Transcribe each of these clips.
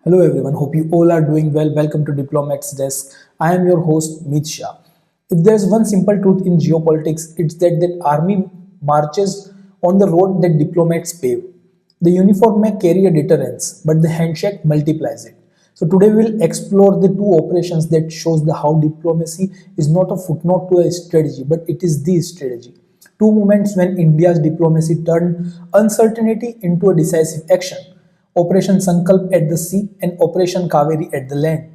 Hello everyone, hope you all are doing well. Welcome to Diplomat's Desk. I am your host Meet Shah. If there's one simple truth in geopolitics, it's that army marches on the road that diplomats pave. The uniform may carry a deterrence, but the handshake multiplies it. So today we'll explore the two operations that shows the how diplomacy is not a footnote to a strategy, but it is the strategy. Two moments when India's diplomacy turned uncertainty into a decisive action. Operation Sankalp at the sea and Operation Kaveri at the land.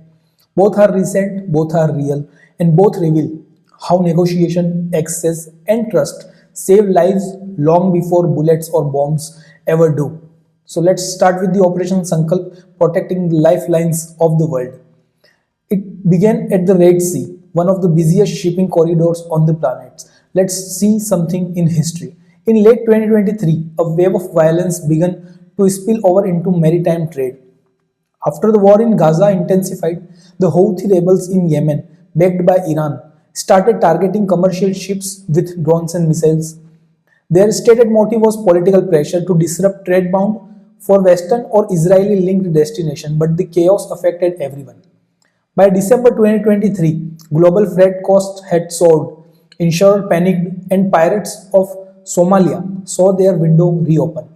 Both are recent, both are real, and both reveal how negotiation, access, and trust save lives long before bullets or bombs ever do. So let's start with the Operation Sankalp protecting the lifelines of the world. It began at the Red Sea, one of the busiest shipping corridors on the planet. Let's see something in history. In late 2023, a wave of violence began to spill over into maritime trade. After the war in Gaza intensified, the Houthi rebels in Yemen, backed by Iran, started targeting commercial ships with drones and missiles. Their stated motive was political pressure to disrupt trade bound for Western or Israeli linked destination, but the chaos affected everyone. By December 2023, global freight costs had soared, insurers panicked, and pirates of Somalia saw their window reopen.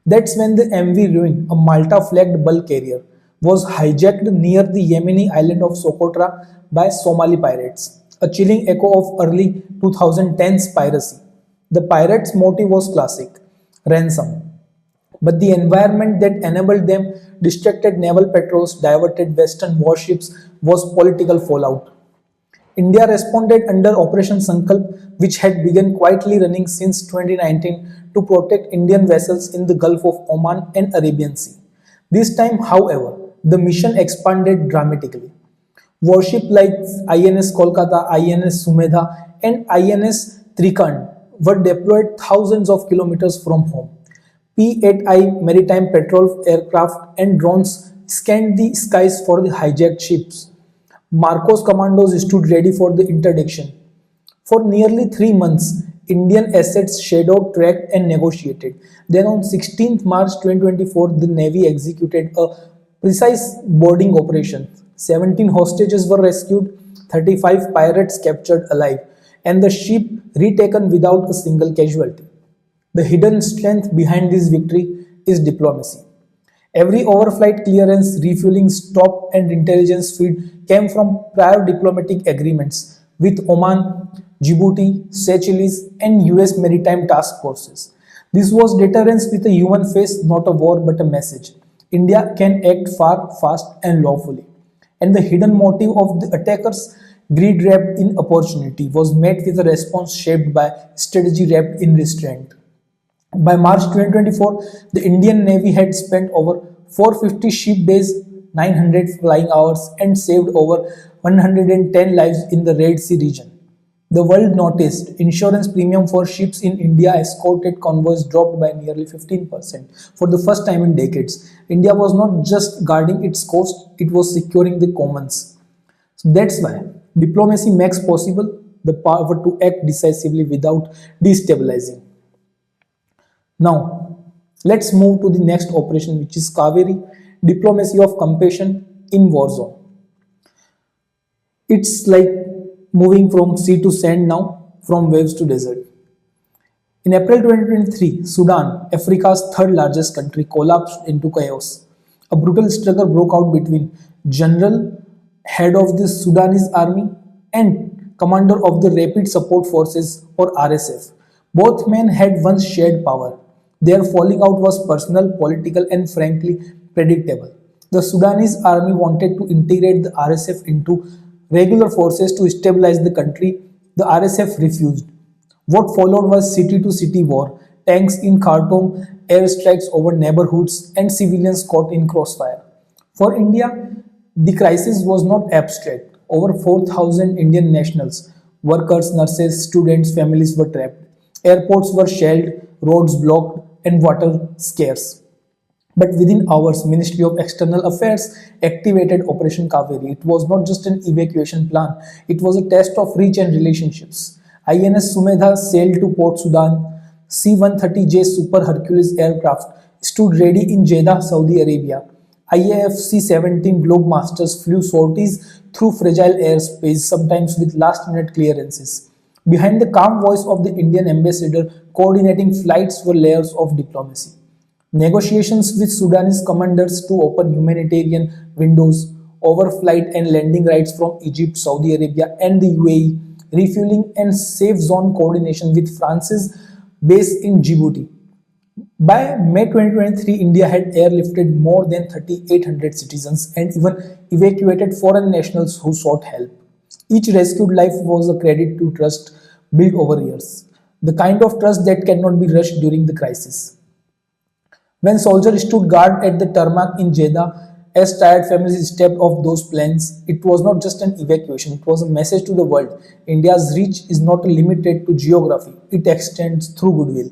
That's when the MV Ruin, a Malta flagged bulk carrier, was hijacked near the Yemeni island of Socotra by Somali pirates, a chilling echo of early 2010s piracy. The pirates' motive was classic ransom. But the environment that enabled them distracted naval patrols, diverted Western warships, was political fallout. India responded under Operation Sankalp, which had begun quietly running since 2019 to protect Indian vessels in the Gulf of Oman and Arabian Sea. This time, however, the mission expanded dramatically. Warships like INS Kolkata, INS Sumedha, and INS Trikand were deployed thousands of kilometers from home. P-8I maritime patrol aircraft and drones scanned the skies for the hijacked ships. Marcos commandos stood ready for the interdiction. For nearly 3 months, Indian assets shadowed, tracked, and negotiated. Then, on 16th March 2024, the Navy executed a precise boarding operation. 17 hostages were rescued, 35 pirates captured alive, and the ship retaken without a single casualty. The hidden strength behind this victory is diplomacy. Every overflight clearance, refueling stop, and intelligence feed came from prior diplomatic agreements with Oman, Djibouti, Seychelles, and US maritime task forces. This was deterrence with a human face, not a war but a message. India can act far, fast, and lawfully. And the hidden motive of the attackers, greed wrapped in opportunity, was met with a response shaped by strategy wrapped in restraint. By March 2024, the Indian Navy had spent over 450 ship days, 900 flying hours, and saved over 110 lives in the Red Sea region. The world noticed insurance premium for ships in India escorted convoys dropped by nearly 15% for the first time in decades. India was not just guarding its coast, it was securing the commons. So that's why diplomacy makes possible the power to act decisively without destabilizing. Now, let's move to the next operation, which is Kaveri, diplomacy of compassion in war zone. It's like moving from sea to sand now, from waves to desert. In April 2023, Sudan, Africa's third largest country, collapsed into chaos. A brutal struggle broke out between general head of the Sudanese army and commander of the Rapid Support Forces or RSF. Both men had once shared power. Their falling out was personal, political, and frankly predictable. The Sudanese army wanted to integrate the RSF into regular forces to stabilize the country. The RSF refused. What followed was city to city war, tanks in Khartoum, airstrikes over neighborhoods, and civilians caught in crossfire. For India, the crisis was not abstract. Over 4,000 Indian nationals, workers, nurses, students, families were trapped. Airports were shelled, roads blocked, and water scarce. But within hours, Ministry of External Affairs activated Operation Kaveri. It was not just an evacuation plan, it was a test of reach and relationships. INS Sumedha sailed to Port Sudan. C-130J Super Hercules aircraft stood ready in Jeddah, Saudi Arabia. IAF C-17 Globemasters flew sorties through fragile airspace, sometimes with last-minute clearances. Behind the calm voice of the Indian ambassador, coordinating flights were layers of diplomacy. Negotiations with Sudanese commanders to open humanitarian windows, overflight and landing rights from Egypt, Saudi Arabia, and the UAE, refueling and safe zone coordination with France's base in Djibouti. By May 2023, India had airlifted more than 3,800 citizens and even evacuated foreign nationals who sought help. Each rescued life was a credit to trust built over years, the kind of trust that cannot be rushed during the crisis. When soldiers stood guard at the tarmac in Jeddah, as tired families stepped off those planes, it was not just an evacuation, it was a message to the world. India's reach is not limited to geography, it extends through goodwill.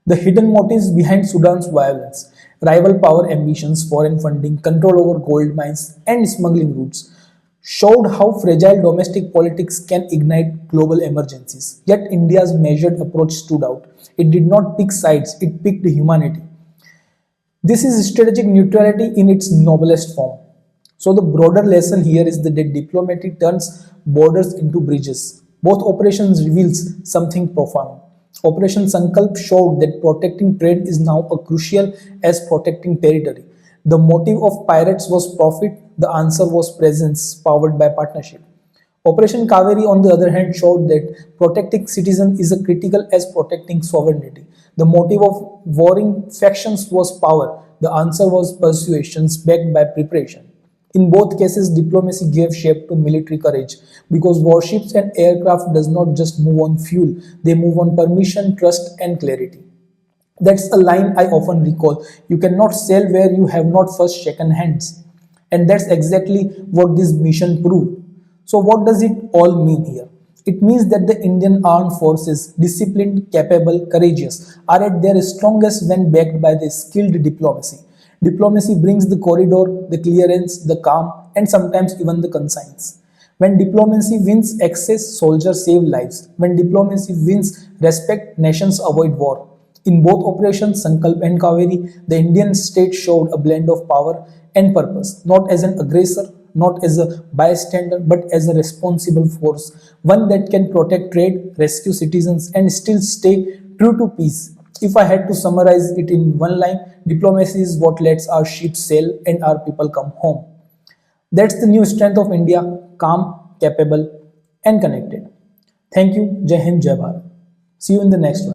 The hidden motives behind Sudan's violence, rival power ambitions, foreign funding, control over gold mines, and smuggling routes, showed how fragile domestic politics can ignite global emergencies. Yet India's measured approach stood out. It did not pick sides, it picked humanity. This is strategic neutrality in its noblest form. So, the broader lesson here is that diplomacy turns borders into bridges. Both operations reveals something profound. Operation Sankalp showed that protecting trade is now as crucial as protecting territory. The motive of pirates was profit, the answer was presence powered by partnership. Operation Kaveri, on the other hand, showed that protecting citizens is as critical as protecting sovereignty. The motive of warring factions was power. The answer was persuasions backed by preparation. In both cases, diplomacy gave shape to military courage because warships and aircraft does not just move on fuel, they move on permission, trust, and clarity. That's a line I often recall. You cannot sail where you have not first shaken hands. And that's exactly what this mission proved. So, what does it all mean here? It means that the Indian armed forces, disciplined, capable, courageous, are at their strongest when backed by the skilled diplomacy. Diplomacy brings the corridor, the clearance, the calm, and sometimes even the conscience. When diplomacy wins access, soldiers save lives. When diplomacy wins respect, nations avoid war. In both operations, Sankalp and Kaveri, the Indian state showed a blend of power and purpose, not as an aggressor, not as a bystander, but as a responsible force, one that can protect trade, rescue citizens, and still stay true to peace. If I had to summarize it in one line, diplomacy is what lets our ships sail and our people come home. That's the new strength of India, calm, capable, and connected. Thank you. Jai Hind, Jai Bharat. See you in the next one.